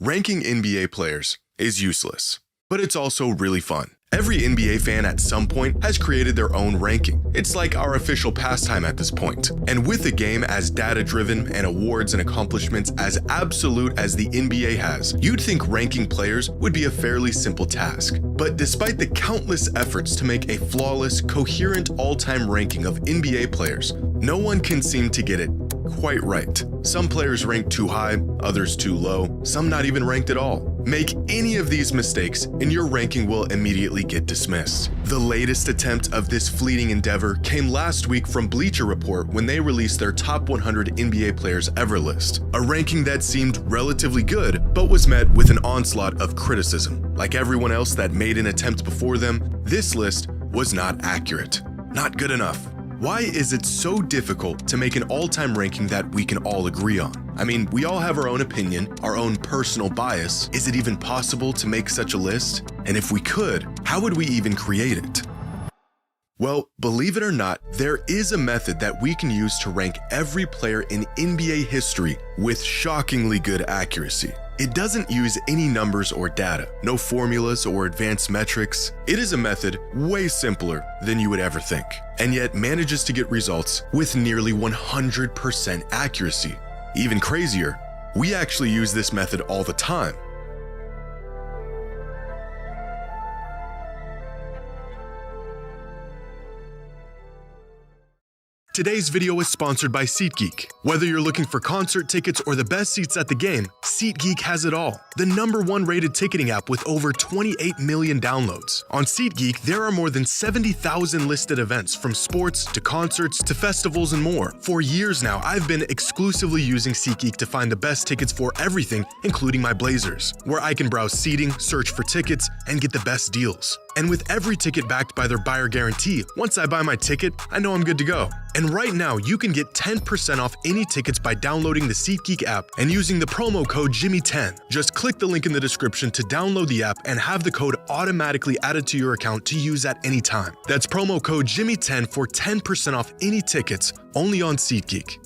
Ranking NBA players is useless, but it's also really fun. Every NBA fan at some point has created their own ranking. It's like our official pastime at this point. And with a game as data-driven and awards and accomplishments as absolute as the NBA has, you'd think ranking players would be a fairly simple task. But despite the countless efforts to make a flawless, coherent all-time ranking of NBA players, no one can seem to get it quite right. Some players rank too high, others too low, some not even ranked at all. Make any of these mistakes and your ranking will immediately get dismissed. The latest attempt of this fleeting endeavor came last week from Bleacher Report when they released their top 100 NBA players ever list, a ranking that seemed relatively good, but was met with an onslaught of criticism. Like everyone else that made an attempt before them, this list was not accurate. Not good enough. Why is it so difficult to make an all-time ranking that we can all agree on? I mean, we all have our own opinion, our own personal bias. Is it even possible to make such a list? And if we could, how would we even create it? Well, believe it or not, there is a method that we can use to rank every player in NBA history with shockingly good accuracy. It doesn't use any numbers or data, no formulas or advanced metrics. It is a method way simpler than you would ever think, and yet manages to get results with nearly 100% accuracy. Even crazier, we actually use this method all the time. Today's video is sponsored by SeatGeek. Whether you're looking for concert tickets or the best seats at the game, SeatGeek has it all. The #1 rated ticketing app with over 28 million downloads. On SeatGeek, there are more than 70,000 listed events from sports to concerts to festivals and more. For years now, I've been exclusively using SeatGeek to find the best tickets for everything, including my Blazers, where I can browse seating, search for tickets, and get the best deals. And with every ticket backed by their buyer guarantee, once I buy my ticket, I know I'm good to go. And right now, you can get 10% off any tickets by downloading the SeatGeek app and using the promo code Jimmy10. Just click the link in the description to download the app and have the code automatically added to your account to use at any time. That's promo code Jimmy10 for 10% off any tickets, only on SeatGeek.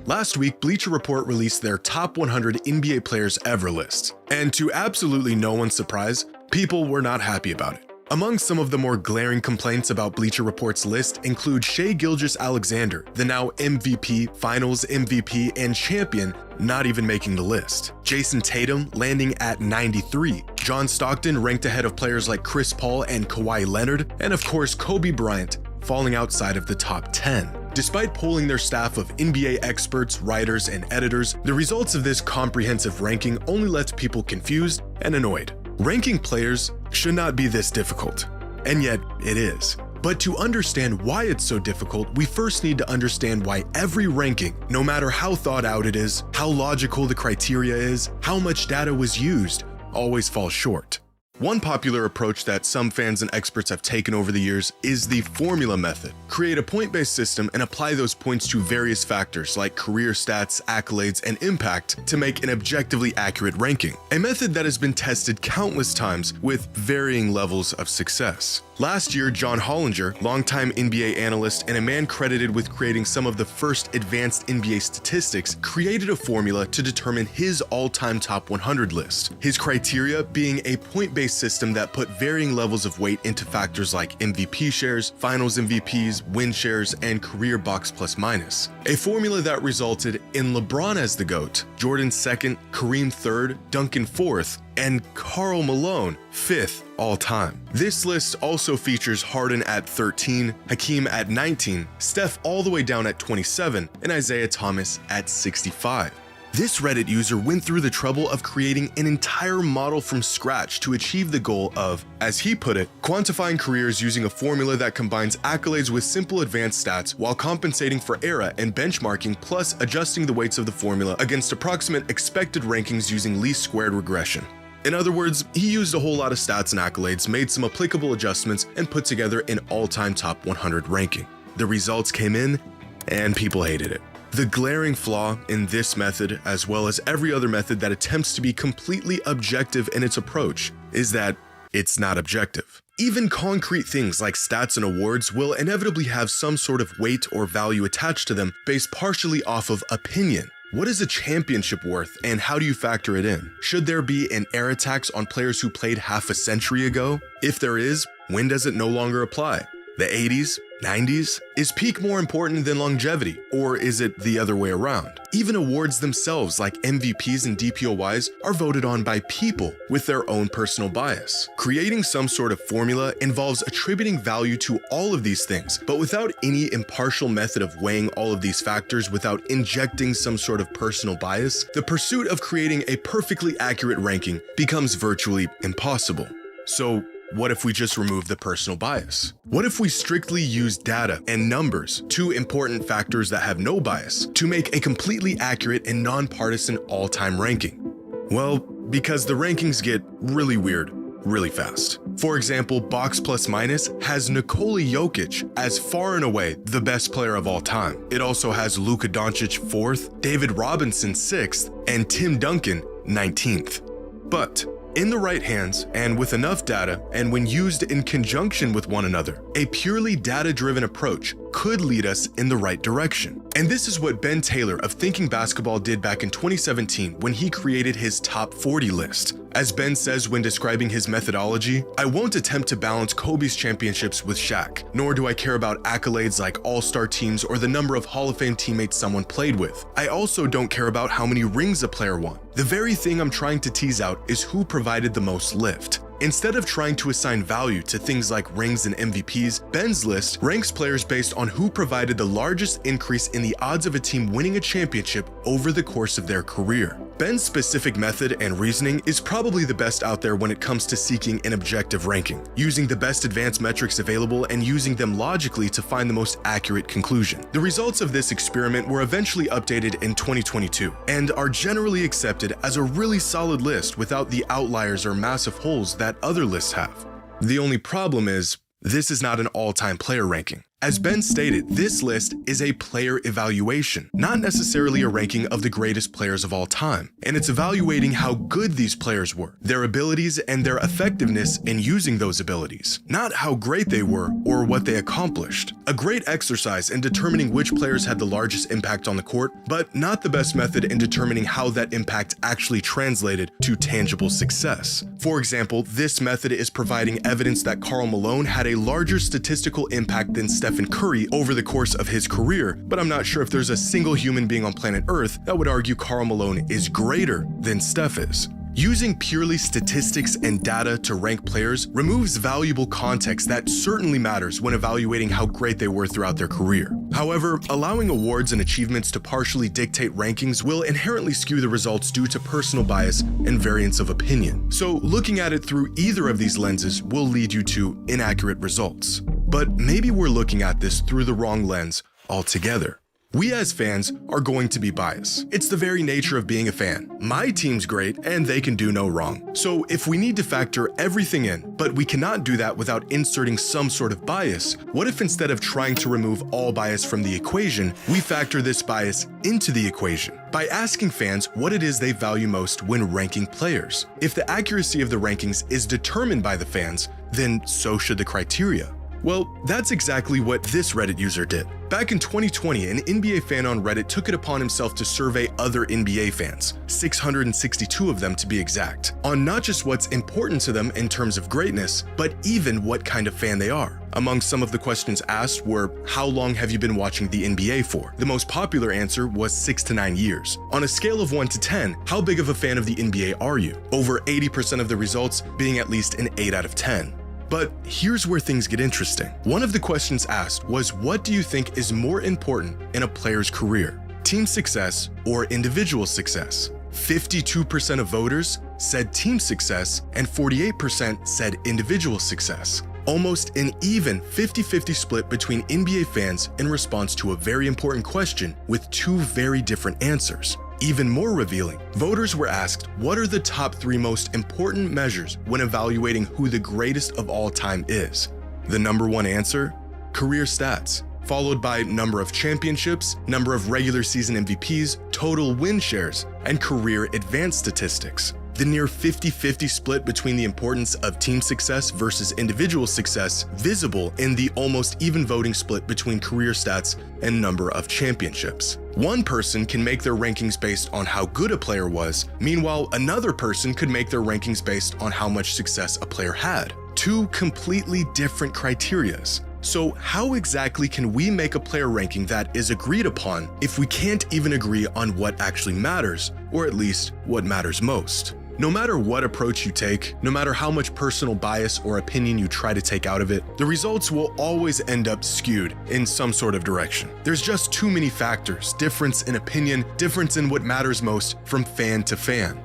Last week, Bleacher Report released their top 100 NBA players ever list. And to absolutely no one's surprise, people were not happy about it. Among some of the more glaring complaints about Bleacher Report's list include Shai Gilgeous-Alexander, the now MVP, Finals MVP, and champion, not even making the list. Jason Tatum landing at 93. John Stockton ranked ahead of players like Chris Paul and Kawhi Leonard, and of course Kobe Bryant falling outside of the top 10. Despite polling their staff of NBA experts, writers, and editors, the results of this comprehensive ranking only left people confused and annoyed. Ranking players should not be this difficult, and yet it is. But to understand why it's so difficult, we first need to understand why every ranking, no matter how thought out it is, how logical the criteria is, how much data was used, always falls short. One popular approach that some fans and experts have taken over the years is the formula method. Create a point-based system and apply those points to various factors like career stats, accolades, and impact to make an objectively accurate ranking. A method that has been tested countless times with varying levels of success. Last year, John Hollinger, longtime NBA analyst and a man credited with creating some of the first advanced NBA statistics, created a formula to determine his all-time top 100 list. His criteria being a point-based system that put varying levels of weight into factors like MVP shares, Finals MVPs, win shares, and career box plus minus. A formula that resulted in LeBron as the GOAT, Jordan 2nd, Kareem 3rd, Duncan 4th, and Karl Malone 5th all time. This list also features Harden at 13, Hakeem at 19, Steph all the way down at 27, and Isaiah Thomas at 65. This Reddit user went through the trouble of creating an entire model from scratch to achieve the goal of, as he put it, quantifying careers using a formula that combines accolades with simple advanced stats while compensating for era and benchmarking, plus adjusting the weights of the formula against approximate expected rankings using least squared regression. In other words, he used a whole lot of stats and accolades, made some applicable adjustments, and put together an all-time top 100 ranking. The results came in, and people hated it. The glaring flaw in this method, as well as every other method that attempts to be completely objective in its approach, is that it's not objective. Even concrete things like stats and awards will inevitably have some sort of weight or value attached to them based partially off of opinion. What is a championship worth, and how do you factor it in? Should there be an era tax on players who played half a century ago? If there is, when does it no longer apply? The 80s? 90s? Is peak more important than longevity, or is it the other way around? Even awards themselves, like MVPs and DPOYs, are voted on by people with their own personal bias. Creating some sort of formula involves attributing value to all of these things, but without any impartial method of weighing all of these factors without injecting some sort of personal bias, the pursuit of creating a perfectly accurate ranking becomes virtually impossible. So, what if we just remove the personal bias? What if we strictly use data and numbers, two important factors that have no bias, to make a completely accurate and nonpartisan all-time ranking? Well, because the rankings get really weird really fast. For example, Box Plus Minus has Nikola Jokic as far and away the best player of all time. It also has Luka Doncic 4th, David Robinson 6th, and Tim Duncan 19th. But in the right hands, and with enough data, and when used in conjunction with one another, a purely data-driven approach could lead us in the right direction. And this is what Ben Taylor of Thinking Basketball did back in 2017 when he created his top 40 list. As Ben says when describing his methodology, "I won't attempt to balance Kobe's championships with Shaq, nor do I care about accolades like all-star teams or the number of Hall of Fame teammates someone played with. I also don't care about how many rings a player won. The very thing I'm trying to tease out is who provided the most lift." Instead of trying to assign value to things like rings and MVPs, Ben's list ranks players based on who provided the largest increase in the odds of a team winning a championship over the course of their career. Ben's specific method and reasoning is probably the best out there when it comes to seeking an objective ranking, using the best advanced metrics available and using them logically to find the most accurate conclusion. The results of this experiment were eventually updated in 2022 and are generally accepted as a really solid list without the outliers or massive holes that other lists have. The only problem is, this is not an all-time player ranking. As Ben stated, this list is a player evaluation, not necessarily a ranking of the greatest players of all time, and it's evaluating how good these players were, their abilities and their effectiveness in using those abilities, not how great they were or what they accomplished. A great exercise in determining which players had the largest impact on the court, but not the best method in determining how that impact actually translated to tangible success. For example, this method is providing evidence that Karl Malone had a larger statistical impact than Stephen Curry over the course of his career, but I'm not sure if there's a single human being on planet Earth that would argue Karl Malone is greater than Steph is. Using purely statistics and data to rank players removes valuable context that certainly matters when evaluating how great they were throughout their career. However, allowing awards and achievements to partially dictate rankings will inherently skew the results due to personal bias and variance of opinion. So looking at it through either of these lenses will lead you to inaccurate results. But maybe we're looking at this through the wrong lens altogether. We as fans are going to be biased. It's the very nature of being a fan. My team's great and they can do no wrong. So if we need to factor everything in, but we cannot do that without inserting some sort of bias, what if instead of trying to remove all bias from the equation, we factor this bias into the equation by asking fans what it is they value most when ranking players? If the accuracy of the rankings is determined by the fans, then so should the criteria. Well, that's exactly what this Reddit user did. Back in 2020, an NBA fan on Reddit took it upon himself to survey other NBA fans, 662 of them to be exact, on not just what's important to them in terms of greatness, but even what kind of fan they are. Among some of the questions asked were, how long have you been watching the NBA for? The most popular answer was 6 to 9 years. On a scale of 1 to 10, how big of a fan of the NBA are you? Over 80% of the results being at least an 8 out of 10. But here's where things get interesting. One of the questions asked was, what do you think is more important in a player's career? Team success or individual success? 52% of voters said team success and 48% said individual success. Almost an even 50-50 split between NBA fans in response to a very important question with two very different answers. Even more revealing, voters were asked what are the top 3 most important measures when evaluating who the greatest of all time is. The number 1 answer? Career stats, followed by number of championships, number of regular season MVPs, total win shares, and career advanced statistics. the near 50-50 split between the importance of team success versus individual success visible in the almost even voting split between career stats and number of championships. One person can make their rankings based on how good a player was, meanwhile another person could make their rankings based on how much success a player had. Two completely different criterias. So how exactly can we make a player ranking that is agreed upon if we can't even agree on what actually matters, or at least what matters most? No matter what approach you take, no matter how much personal bias or opinion you try to take out of it, the results will always end up skewed in some sort of direction. There's just too many factors, difference in opinion, difference in what matters most from fan to fan.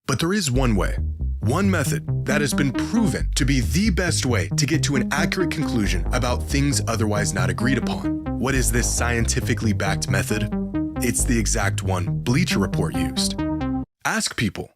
But there is one way, one method that has been proven to be the best way to get to an accurate conclusion about things otherwise not agreed upon. What is this scientifically backed method? It's the exact one Bleacher Report used. Ask people.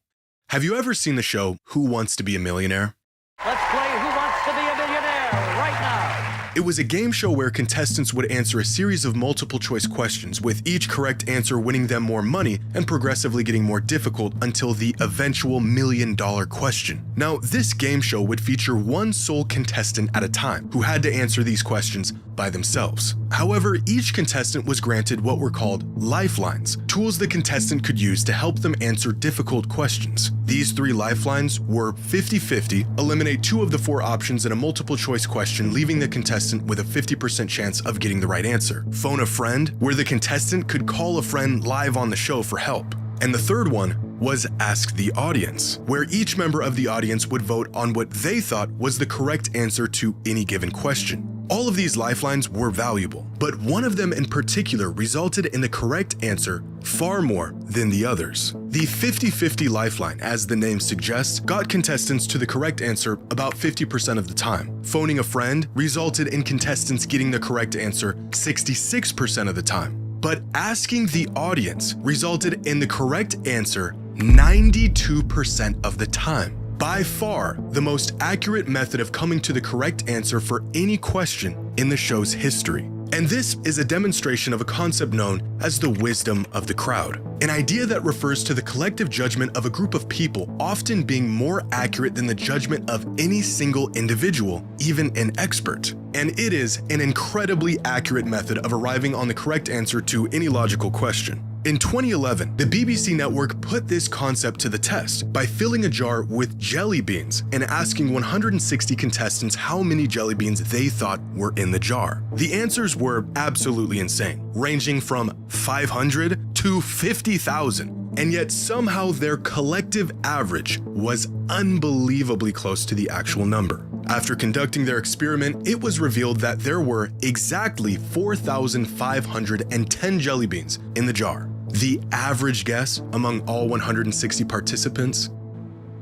Have you ever seen the show Who Wants to Be a Millionaire? Let's play Who Wants to Be a Millionaire right now. It was a game show where contestants would answer a series of multiple choice questions, with each correct answer winning them more money and progressively getting more difficult until the eventual $1 million question. Now, this game show would feature one sole contestant at a time who had to answer these questions by themselves. However, each contestant was granted what were called lifelines, tools the contestant could use to help them answer difficult questions. These 3 lifelines were 50-50, eliminate 2 of the 4 options in a multiple choice question, leaving the contestant with a 50% chance of getting the right answer. Phone a friend, where the contestant could call a friend live on the show for help. And the third one was Ask the Audience, where each member of the audience would vote on what they thought was the correct answer to any given question. All of these lifelines were valuable, but one of them in particular resulted in the correct answer far more than the others. The 50-50 lifeline, as the name suggests, got contestants to the correct answer about 50% of the time. Phoning a friend resulted in contestants getting the correct answer 66% of the time. But asking the audience resulted in the correct answer 92% of the time. By far, the most accurate method of coming to the correct answer for any question in the show's history. And this is a demonstration of a concept known as the wisdom of the crowd, an idea that refers to the collective judgment of a group of people often being more accurate than the judgment of any single individual, even an expert. And it is an incredibly accurate method of arriving on the correct answer to any logical question. In 2011, the BBC network put this concept to the test by filling a jar with jelly beans and asking 160 contestants how many jelly beans they thought were in the jar. The answers were absolutely insane, ranging from 500 to 50,000, and yet somehow their collective average was unbelievably close to the actual number. After conducting their experiment, it was revealed that there were exactly 4,510 jelly beans in the jar. The average guess among all 160 participants?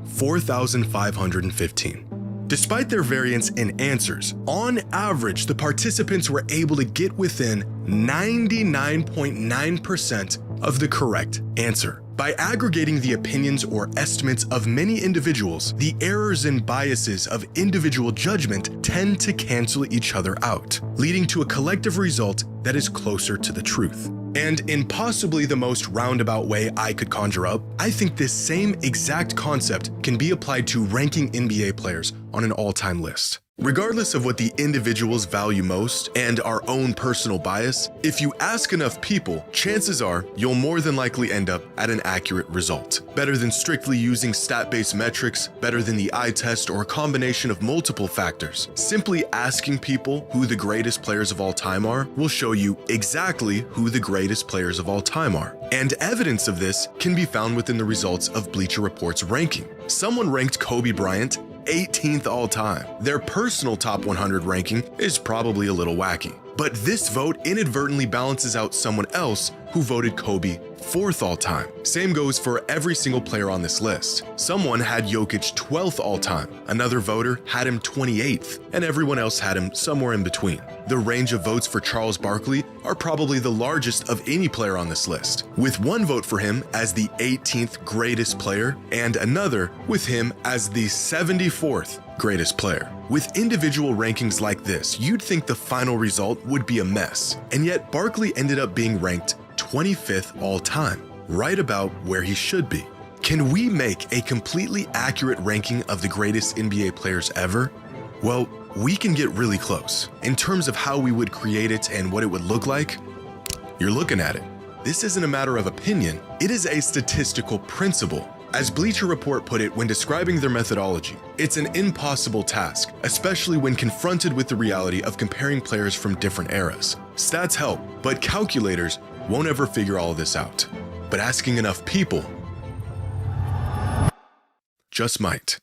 4,515. Despite their variance in answers, on average, the participants were able to get within 99.9% of the correct answer. By aggregating the opinions or estimates of many individuals, the errors and biases of individual judgment tend to cancel each other out, leading to a collective result that is closer to the truth. And in possibly the most roundabout way I could conjure up, I think this same exact concept can be applied to ranking NBA players on an all-time list. Regardless of what the individuals value most and our own personal bias, if you ask enough people, chances are you'll more than likely end up at an accurate result. Better than strictly using stat-based metrics, better than the eye test or a combination of multiple factors. Simply asking people who the greatest players of all time are will show you exactly who the greatest players of all time are. And evidence of this can be found within the results of Bleacher Report's ranking. Someone ranked Kobe Bryant 18th all time. Their personal top 100 ranking is probably a little wacky, but this vote inadvertently balances out someone else who voted Kobe 4th all time. Same goes for every single player on this list. Someone had Jokic 12th all time, another voter had him 28th, and everyone else had him somewhere in between. The range of votes for Charles Barkley are probably the largest of any player on this list, with one vote for him as the 18th greatest player and another with him as the 74th greatest player. With individual rankings like this, you'd think the final result would be a mess, and yet Barkley ended up being ranked 25th all time, right about where he should be. Can we make a completely accurate ranking of the greatest NBA players ever? Well, we can get really close. In terms of how we would create it and what it would look like, you're looking at it. This isn't a matter of opinion, it is a statistical principle. As Bleacher Report put it when describing their methodology, it's an impossible task, especially when confronted with the reality of comparing players from different eras. Stats help, but calculators won't ever figure all of this out. But asking enough people just might.